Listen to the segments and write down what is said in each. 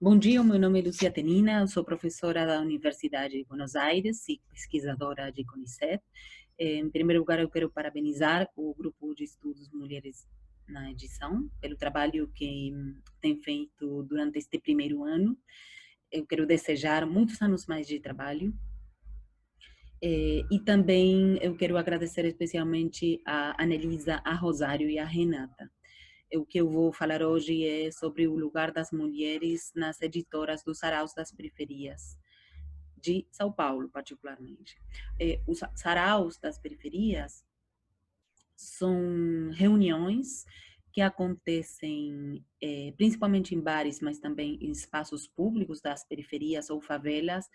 Bom dia, meu nome é Lucia Tenina, eu sou professora da Universidade de Buenos Aires e pesquisadora de CONICET. Em primeiro lugar, eu quero parabenizar o grupo de estudos Mulheres na Edição pelo trabalho que tem feito durante este primeiro ano. Eu quero desejar muitos anos mais de trabalho. E também eu quero agradecer especialmente a Anelisa, a Rosário e a Renata. O que eu vou falar hoje é sobre o lugar das mulheres nas editoras dos saraus das periferias, de São Paulo, particularmente. Os saraus das periferias são reuniões que acontecem principalmente em bares, mas também em espaços públicos das periferias ou favelas,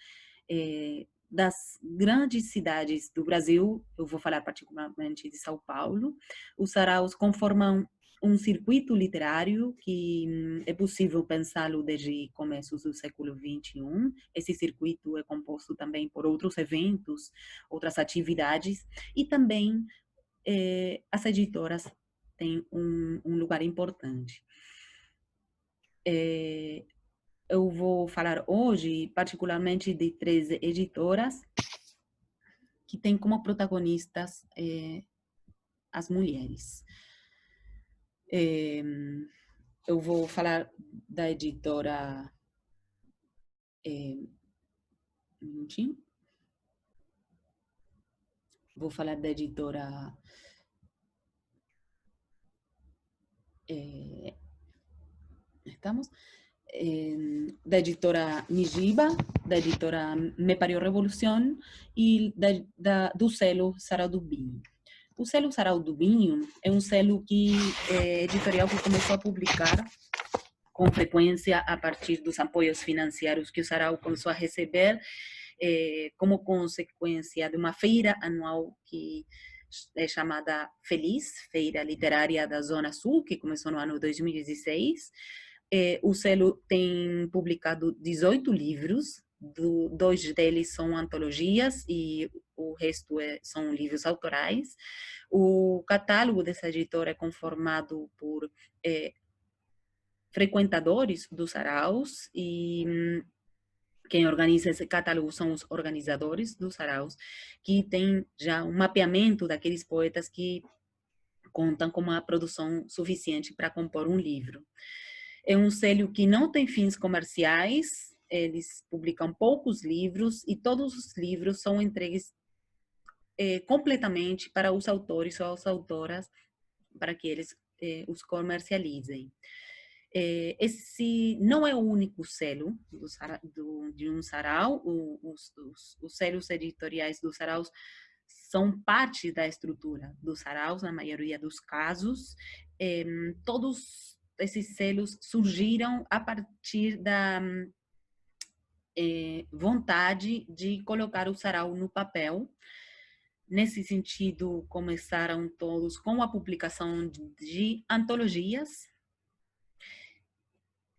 das grandes cidades do Brasil. Eu vou falar particularmente de São Paulo. Os saraus conformam um circuito literário que é possível pensá-lo desde começos do século XXI. Esse circuito é composto também por outros eventos, outras atividades, e também as editoras têm um lugar importante. Eu vou falar hoje particularmente de 3 editoras que têm como protagonistas as mulheres. Eu vou falar da editora... um minutinho. Vou falar da editora... estamos? Da editora Nijiba, da editora Me Pariu Revolución e do selo Sarau do Vinho. O selo Sarau do Vinho é um selo editorial que começou a publicar com frequência a partir dos apoios financeiros que o Sarau começou a receber como consequência de uma feira anual que é chamada Feliz, Feira Literária da Zona Sul, que começou no ano 2016. O selo tem publicado 18 livros, 2 deles são antologias e o resto são livros autorais. O catálogo dessa editora é conformado por frequentadores dos saraus, e quem organiza esse catálogo são os organizadores dos saraus, que têm já um mapeamento daqueles poetas que contam com uma produção suficiente para compor um livro. É um selo que não tem fins comerciais, eles publicam poucos livros e todos os livros são entregues completamente para os autores ou as autoras, para que eles os comercializem. Esse não é o único selo de um sarau. Os selos editoriais dos saraus são parte da estrutura dos saraus, na maioria dos casos. Todos esses selos surgiram a partir da vontade de colocar o sarau no papel. Nesse sentido, começaram todos com a publicação de antologias,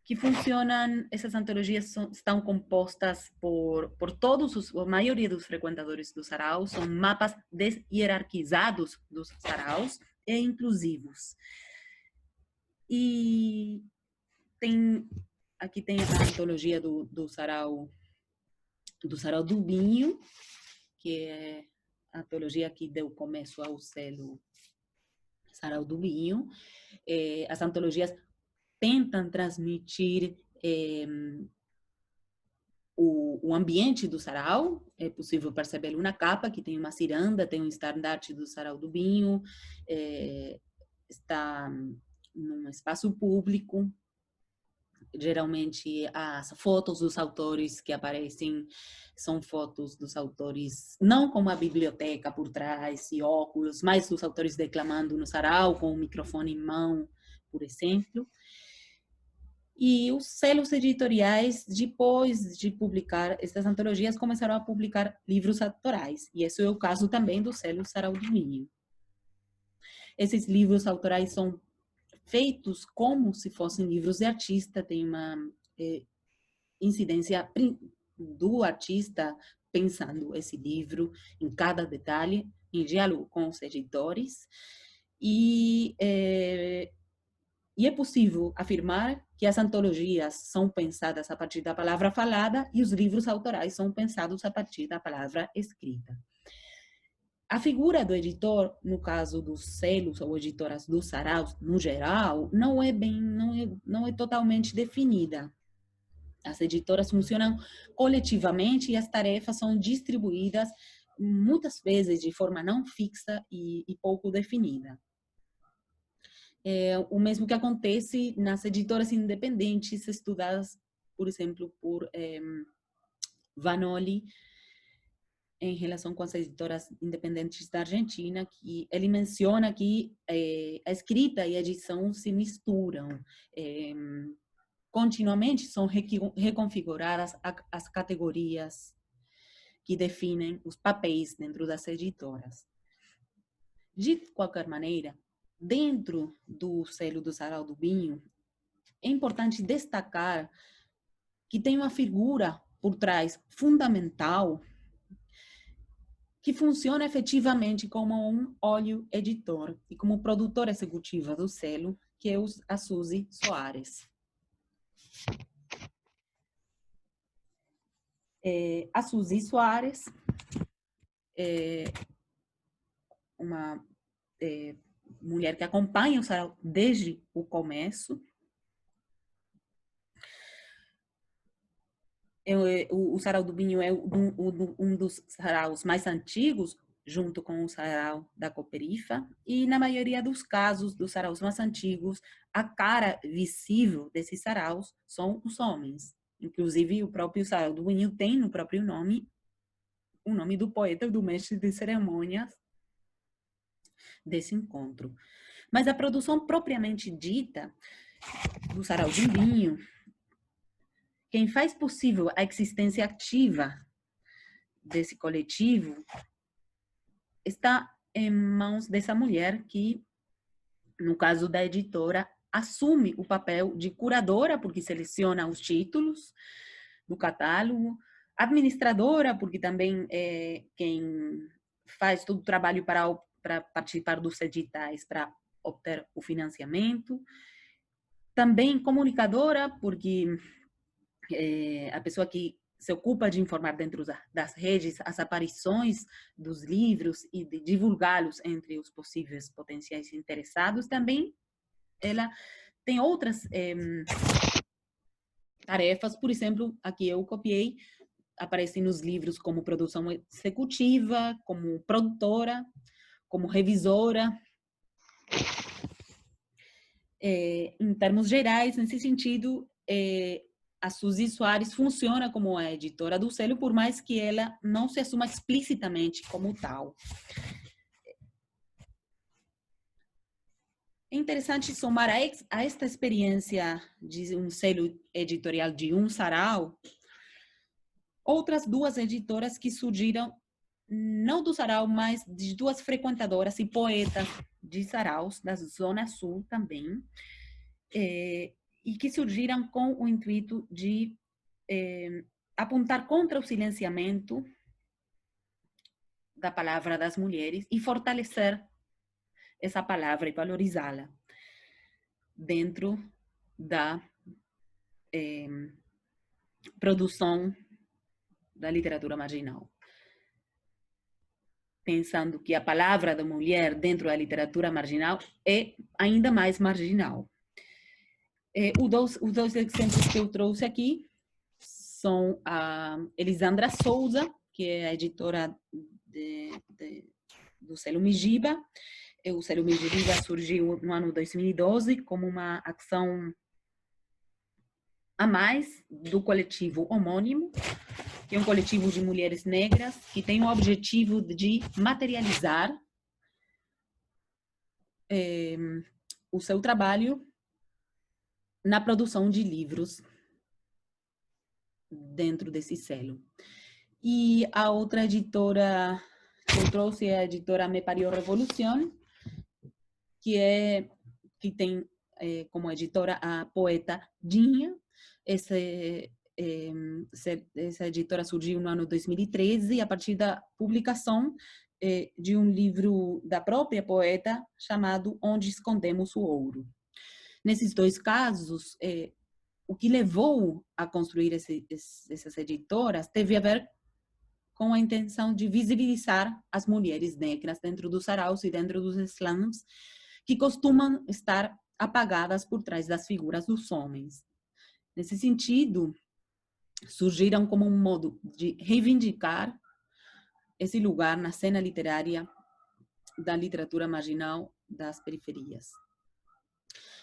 que funcionam. Essas antologias estão compostas por todos, a maioria dos frequentadores dos saraus, são mapas deshierarquizados dos saraus e inclusivos. E aqui tem a antologia do sarau do Vinho, que é a antologia que deu começo ao selo Sarau do Vinho. As antologias tentam transmitir o ambiente do sarau. É possível percebê-lo na capa, que tem uma ciranda, tem um estandarte do Sarau do Vinho, está num espaço público. Geralmente as fotos dos autores que aparecem são fotos dos autores, não com uma biblioteca por trás e óculos, mas dos autores declamando no sarau, com o microfone em mão, por exemplo. E os selos editoriais, depois de publicar essas antologias, começaram a publicar livros autorais. E esse é o caso também do selo Sarau do Vinho. Esses livros autorais são feitos como se fossem livros de artista, tem uma incidência do artista pensando esse livro em cada detalhe, em diálogo com os editores. E é possível afirmar que as antologias são pensadas a partir da palavra falada e os livros autorais são pensados a partir da palavra escrita. A figura do editor, no caso dos selos ou editoras dos saraus, no geral, não é totalmente definida. As editoras funcionam coletivamente e as tarefas são distribuídas muitas vezes de forma não fixa e pouco definida. O mesmo que acontece nas editoras independentes estudadas, por exemplo, por Vanoli, em relação com as editoras independentes da Argentina, que ele menciona que a escrita e a edição se misturam. Continuamente são reconfiguradas as categorias que definem os papéis dentro das editoras. De qualquer maneira, dentro do selo do Sarau do Vinho, é importante destacar que tem uma figura por trás fundamental que funciona efetivamente como um óleo editor e como produtora executiva do selo, que é a Suzy Soares. A Suzy Soares é uma mulher que acompanha o sarau desde o começo. O Sarau do Vinho é um dos saraus mais antigos, junto com o Sarau da Cooperifa, e na maioria dos casos dos saraus mais antigos, a cara visível desses saraus são os homens. Inclusive, o próprio Sarau do Vinho tem no próprio nome o nome do poeta e do mestre de cerimônias desse encontro. Mas a produção propriamente dita do Sarau do Vinho, quem faz possível a existência ativa desse coletivo está em mãos dessa mulher que, no caso da editora, assume o papel de curadora, porque seleciona os títulos do catálogo, administradora, porque também é quem faz todo o trabalho para participar dos editais, para obter o financiamento, também comunicadora, porque a pessoa que se ocupa de informar dentro das redes as aparições dos livros e de divulgá-los entre os possíveis potenciais interessados, também ela tem outras tarefas, por exemplo, aqui eu copiei, aparecem nos livros como produção executiva, como produtora, como revisora. Em termos gerais, nesse sentido, a Suzy Soares funciona como a editora do selo, por mais que ela não se assuma explicitamente como tal. É interessante somar a esta experiência de um selo editorial de um sarau, outras duas editoras que surgiram, não do sarau, mas de duas frequentadoras e poetas de saraus, da Zona Sul também, e que surgiram com o intuito de apontar contra o silenciamento da palavra das mulheres e fortalecer essa palavra e valorizá-la dentro da produção da literatura marginal. Pensando que a palavra da mulher dentro da literatura marginal é ainda mais marginal. Os dois exemplos que eu trouxe aqui são a Elisandra Souza, que é a editora do selo Migiba. O selo Migiba surgiu no ano 2012 como uma ação a mais do coletivo homônimo, que é um coletivo de mulheres negras que tem o objetivo de materializar o seu trabalho na produção de livros dentro desse selo. E a outra editora que eu trouxe é a editora Me Parió Revolución, que tem como editora a poeta Dinha. Essa editora surgiu no ano 2013 a partir da publicação de um livro da própria poeta chamado Onde Escondemos o Ouro. Nesses dois casos, o que levou a construir essas editoras teve a ver com a intenção de visibilizar as mulheres negras dentro dos saraus e dentro dos slams, que costumam estar apagadas por trás das figuras dos homens. Nesse sentido, surgiram como um modo de reivindicar esse lugar na cena literária da literatura marginal das periferias.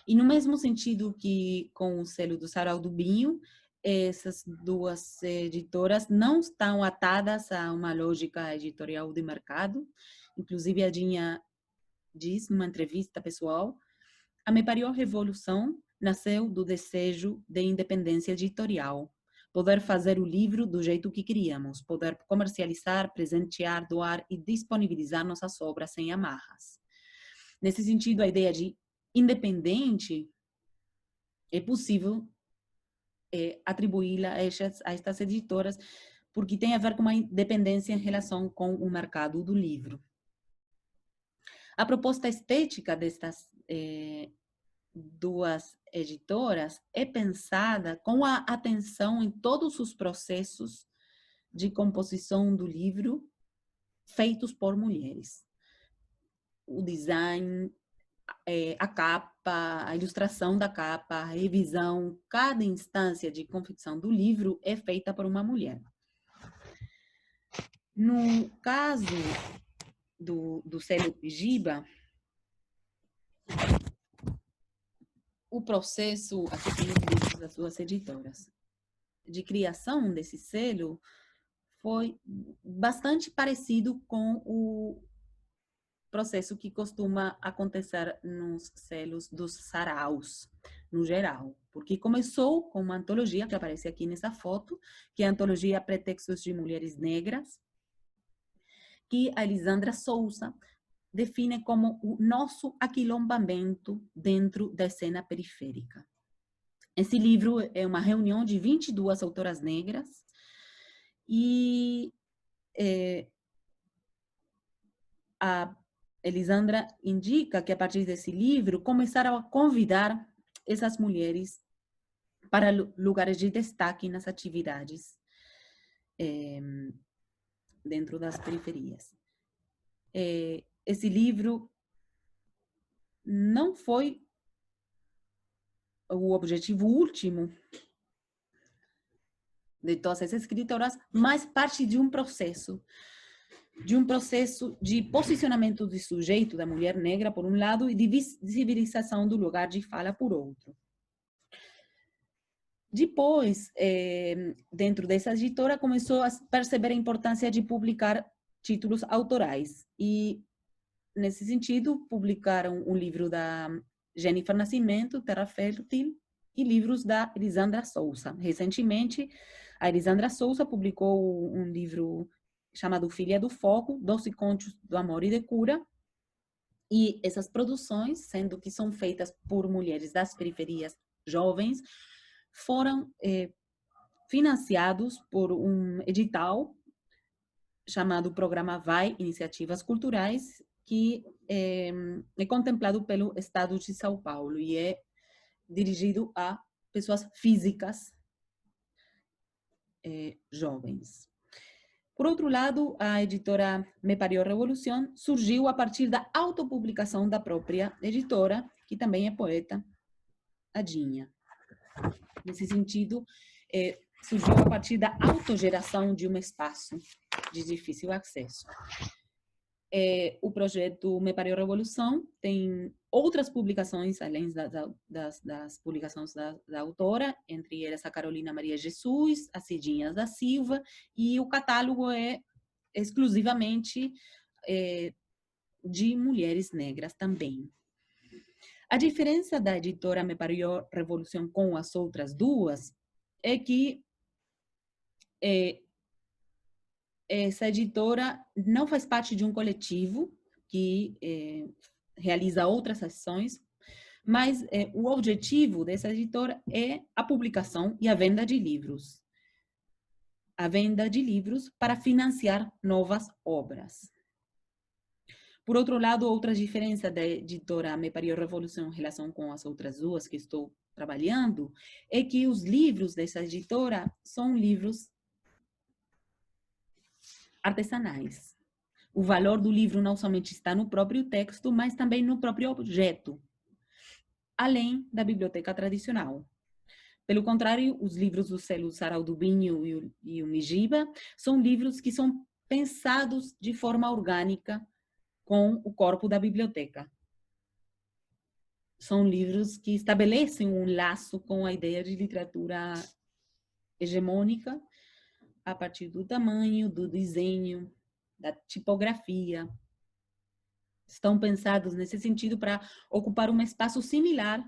E no mesmo sentido que com o selo do Sarau do Binho, essas duas editoras não estão atadas a uma lógica editorial de mercado. Inclusive, a Dinha diz, numa entrevista pessoal, a Me Pariu a Revolução nasceu do desejo de independência editorial, poder fazer o livro do jeito que queríamos, poder comercializar, presentear, doar e disponibilizar nossas obras sem amarras. Nesse sentido, a ideia de independente é possível atribuí-la a estas editoras, porque tem a ver com uma independência em relação com o mercado do livro. A proposta estética destas duas editoras é pensada com a atenção em todos os processos de composição do livro feitos por mulheres. O design, a capa, a ilustração da capa, a revisão, cada instância de confecção do livro é feita por uma mulher. No caso do selo Pigiba, o processo, aqui tem os livros das duas editoras, de criação desse selo foi bastante parecido com o processo que costuma acontecer nos selos dos saraus, no geral. Porque começou com uma antologia, que aparece aqui nessa foto, que é a antologia Pretextos de Mulheres Negras, que a Elisandra Souza define como o nosso aquilombamento dentro da cena periférica. Esse livro é uma reunião de 22 autoras negras e a Elisandra indica que, a partir desse livro, começaram a convidar essas mulheres para lugares de destaque nas atividades dentro das periferias. Esse livro não foi o objetivo último de todas essas escritoras, mas parte de um processo de posicionamento do sujeito, da mulher negra, por um lado, e de visibilização do lugar de fala, por outro. Depois, dentro dessa editora, começou a perceber a importância de publicar títulos autorais. E, nesse sentido, publicaram um livro da Jennifer Nascimento, Terra Fértil, e livros da Elisandra Souza. Recentemente, a Elisandra Souza publicou um livro chamado Filha do Fogo, 12 Contos do Amor e de Cura. E essas produções, sendo que são feitas por mulheres das periferias jovens, foram financiados por um edital chamado Programa Vai, Iniciativas Culturais, que é contemplado pelo Estado de São Paulo e é dirigido a pessoas físicas jovens. Por outro lado, a editora Me Pariu a Revolução surgiu a partir da autopublicação da própria editora, que também é poeta, a Dinha. Nesse sentido, surgiu a partir da autogeração de um espaço de difícil acesso. O projeto Me Pariu a Revolução tem outras publicações, além das publicações da autora, entre elas a Carolina Maria Jesus, a Cidinhas da Silva, e o catálogo é exclusivamente de mulheres negras também. A diferença da editora Me Pariu a Revolução com as outras duas é que essa editora não faz parte de um coletivo que realiza outras ações, mas o objetivo dessa editora é a publicação e a venda de livros. A venda de livros para financiar novas obras. Por outro lado, outra diferença da editora Me Pariu Revolução em relação com as outras duas que estou trabalhando é que os livros dessa editora são livros artesanais. O valor do livro não somente está no próprio texto, mas também no próprio objeto, além da biblioteca tradicional. Pelo contrário, os livros do selo Sarau do Vinho e o Mijiba são livros que são pensados de forma orgânica com o corpo da biblioteca. São livros que estabelecem um laço com a ideia de literatura hegemônica a partir do tamanho, do desenho, da tipografia. Estão pensados nesse sentido para ocupar um espaço similar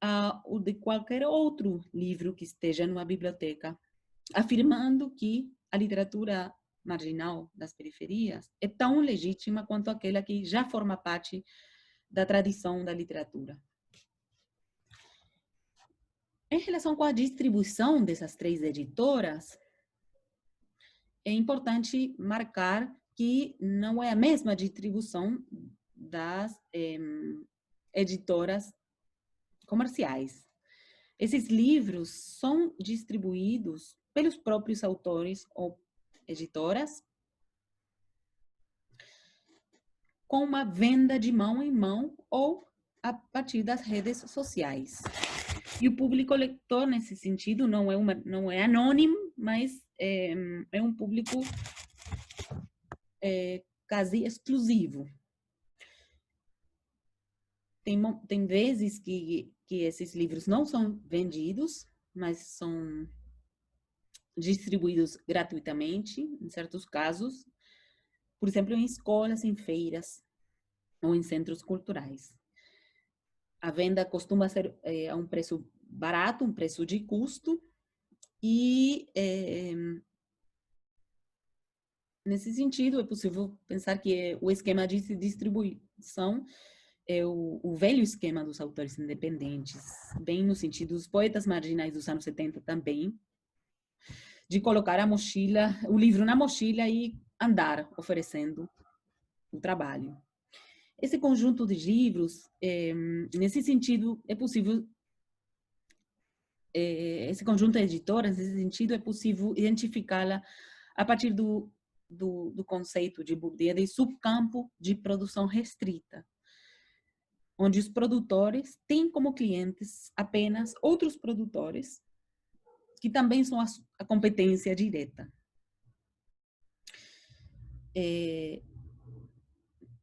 ao de qualquer outro livro que esteja numa biblioteca, afirmando que a literatura marginal das periferias é tão legítima quanto aquela que já forma parte da tradição da literatura. Em relação com a distribuição dessas três editoras, é importante marcar que não é a mesma distribuição das editoras comerciais. Esses livros são distribuídos pelos próprios autores ou editoras com uma venda de mão em mão ou a partir das redes sociais. E o público leitor, nesse sentido, não é anônimo, mas é um público quase exclusivo. Tem vezes que esses livros não são vendidos, mas são distribuídos gratuitamente, em certos casos, por exemplo, em escolas, em feiras ou em centros culturais. A venda costuma ser a um preço barato, um preço de custo, e nesse sentido é possível pensar que o esquema de distribuição é o velho esquema dos autores independentes, bem no sentido dos poetas marginais dos anos 70 também, de colocar o livro na mochila e andar oferecendo o trabalho. Esse conjunto de livros, nesse sentido, é possível, esse conjunto de editoras, nesse sentido, é possível identificá-la a partir do conceito de Bourdieu de subcampo de produção restrita, onde os produtores têm como clientes apenas outros produtores, que também são a competência direta.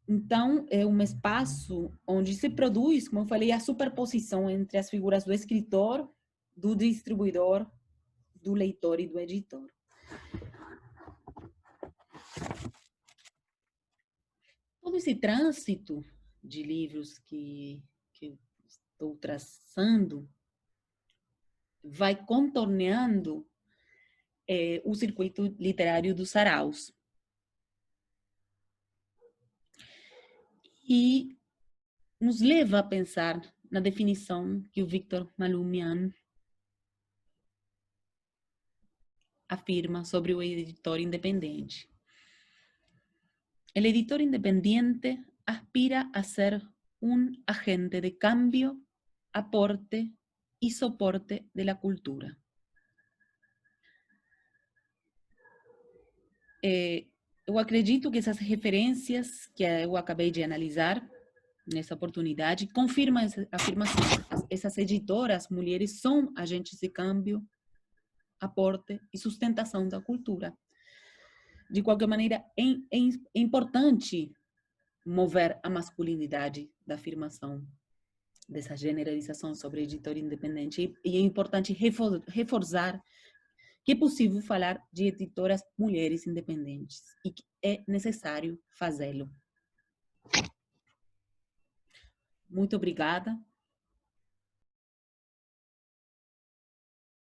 Então, é um espaço onde se produz, como eu falei, a superposição entre as figuras do escritor, do distribuidor, do leitor e do editor. Todo esse trânsito de livros que estou traçando vai contorneando o circuito literário dos saraus. E nos leva a pensar na definição que o Victor Malumian afirma sobre o editor independente. El editor independiente aspira a ser un agente de cambio, aporte y soporte de la cultura. Eu acredito que essas referências que eu acabei de analisar nessa oportunidade confirmam essa afirmação. Essas editoras, mulheres, são agentes de câmbio, aporte e sustentação da cultura. De qualquer maneira, é importante mover a masculinidade da afirmação dessa generalização sobre editor independente, e é importante reforçar que é possível falar de editoras mulheres independentes e que é necessário fazê-lo. Muito obrigada